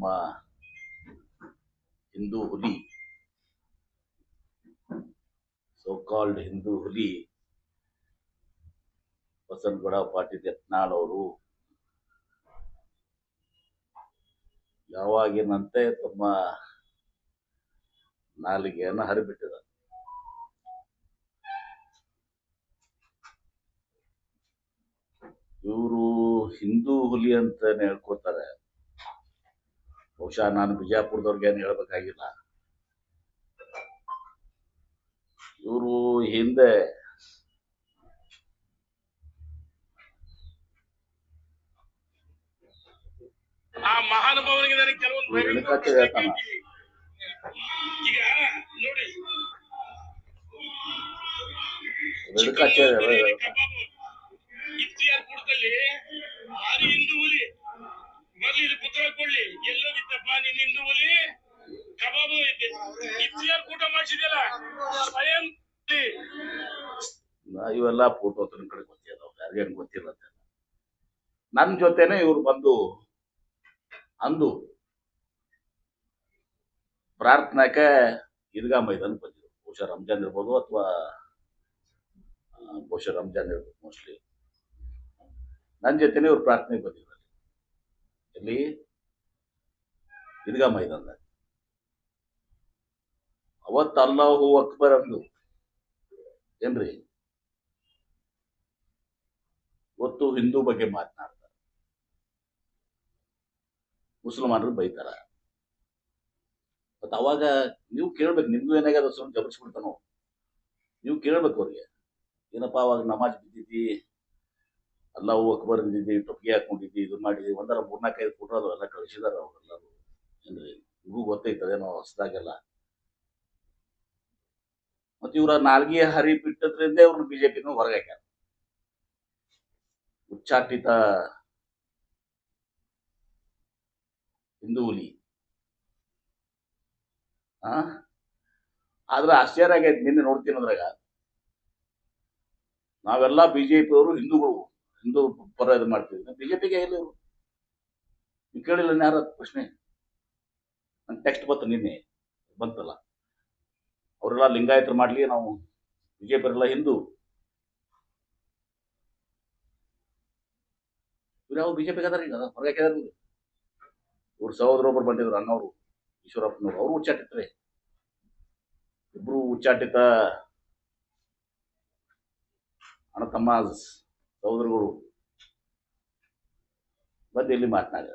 ನಮ್ಮ ಹಿಂದೂ ಹುಲಿ, so called Hindu ಹುಲಿ ಬಸನಗೌಡ ಪಾಟೀಲ್ ಯತ್ನಾಳ್ ಅವರು ಯಾವಾಗಿನಂತೆ ತಮ್ಮ ನಾಲಿಗೆಯನ್ನು ಹರಿಬಿಟ್ಟಿದ್ದಾರೆ. ಇವರು ಹಿಂದೂ ಹುಲಿ ಅಂತ ಹೇಳ್ಕೊತಾರೆ. ಬಹುಶಃ ನಾನು ಬಿಜಾಪುರದವ್ರಿಗೆ ಏನು ಹೇಳ್ಬೇಕಾಗಿಲ್ಲ. ಇವರು ಹಿಂದೆ ಆ ಮಹಾನುಭಾವನಿಗೆ ನನಗೆ ಕೆಲವೊಂದು ಈಗ ನೋಡಿ ಇಫ್ತಿಯಾರ್ ಕೂಡದಲ್ಲಿ ಆರಿ ಹಿಂದೂ ಹುಲಿ ಮೊದಲು ಇದು ಪುತ್ರ ಕೊಳ್ಳಿ ಎಲ್ಲೋಗಿದ್ದಪ್ಪ ನಿನ್ನ ಹಿಂದೂ ಹುಲಿ ಕಬಾಬು ಇಫ್ತಿಯಾರ್ ಕೂಟ ಮಾಡಿಸಿದೆಯಲ್ಲ ಸ್ವಯಂ ಇವೆಲ್ಲ ಫೋಟೋ ನಿಮ್ ಕಡೆ ಗೊತ್ತಿಲ್ಲ, ಯಾರಿಗೇನು ಗೊತ್ತಿಲ್ಲ. ನನ್ನ ಜೊತೆನೆ ಇವ್ರು ಬಂದು ಅಂದು ಪ್ರಾರ್ಥನಾಕ್ಕೆ ಈದ್ಗಾ ಮೈದಾನ ಬಂದಿದ್ರು. ಬಹುಶಃ ರಂಜಾನ್ ಇರ್ಬೋದು ಅಥವಾ ಬಹುಶಃ ರಂಜಾನ್ ಇರ್ಬೋದು ಮೋಸ್ಟ್ಲಿ. ನನ್ನ ಜೊತೆನೆ ಇವ್ರು ಪ್ರಾರ್ಥನೆಗೆ ಬಂದಿದ್ರು. ಎಲ್ಲಿ? ಈದ್ಗಾ ಮೈದಾನದಾಗ. ಅವತ್ತು ಅಲ್ಲಾಹು ಅಕ್ಬರ್ ಅಂದು ಏನ್ರಿ ಇವತ್ತು ಹಿಂದೂ ಬಗ್ಗೆ ಮಾತನಾಡ್ತಾರೆ, ಮುಸಲ್ಮಾನರು ಬೈತಾರ. ಮತ್ತ ಅವಾಗ ನೀವು ಕೇಳ್ಬೇಕು, ನಿಮ್ಗೂ ಏನಾಗ್ಯದ ಸ್ವಲ್ಪ ಜಬರ್ಸ್ಬಿಡ್ತಾನೋ, ನೀವು ಕೇಳ್ಬೇಕು ಅವ್ರಿಗೆ. ಏನಪ್ಪಾ ಅವಾಗ ನಮಾಜ್ ಬಿದ್ದಿದ್ದಿ, ಅಲ್ಲಾಹು ಅಕ್ಬರ್ ಅಂದಿದ್ದಿ, ಟೊಪ್ಪಿಗೆ ಹಾಕೊಂಡಿದ್ದಿ, ಇದು ಮಾಡಿದ್ವಿ, ಒಂದರ 3-4-5 ಫೋಟೋ ಅದೆಲ್ಲ ಕಳಿಸಿದಾರ ಅವ್ರೆಲ್ಲರೂ. ಏನ್ರಿ ನಿಮಗೂ ಗೊತ್ತೈತದೇನೋ ಹೊಸದಾಗೆಲ್ಲ. ಮತ್ತೆ ಇವರ ನಾಲ್ಗೆ ಹರಿ ಬಿಟ್ಟದ್ರಿಂದ ಇವ್ರನ್ನ ಬಿಜೆಪಿನೂ ಹೊರಗೆ ಹಾಕ್ಯಾರ. ಉಚ್ಚಾಟಿತ ಹಿಂದೂ ಹುಲಿ. ಆದ್ರೆ ಆಶ್ಚರ್ಯ ಆಗೈತಿ, ನಿನ್ನೆ ನೋಡ್ತೀನಿ ಅದ್ರಾಗ ನಾವೆಲ್ಲ ಬಿಜೆಪಿ ಅವರು ಹಿಂದೂಗಳು, ಹಿಂದೂ ಪರ ಇದು ಮಾಡ್ತೀವಿ. ಬಿಜೆಪಿಗೆ ಎಲ್ಲಿ ಅವರು ನೀವು ಕೇಳಿಲ್ಲ ಯಾರ ಪ್ರಶ್ನೆ? ನನ್ ಟೆಕ್ಸ್ಟ್ ಬಂತು ನಿನ್ನೆ ಬಂತಲ್ಲ, ಅವರೆಲ್ಲ ಲಿಂಗಾಯತರು ಮಾಡ್ಲಿ, ನಾವು ಬಿಜೆಪಿ ಅವರೆಲ್ಲ ಹಿಂದೂ. ಇವ್ರು ಯಾವ ಬಿಜೆಪಿಗೆ ಅದಾರ ಈಗ ಹೊರಗೆ ಹಾಕಿದಾರ. ಇವ್ರ ಸಹೋದರೊಬ್ಬರು ಬಂದಿದ್ರು, ಅಣ್ಣವರು ಈಶ್ವರಪ್ಪನವರು, ಅವರು ಉಚ್ಚಾಟಿತರೆ. ಇಬ್ರು ಉಚ್ಚಾಟಿತ ಅಣ್ಣ ತಮ್ಮ ಸಹೋದರಗಳು ಬಂದು ಇಲ್ಲಿ ಮಾತನಾಡಿದ.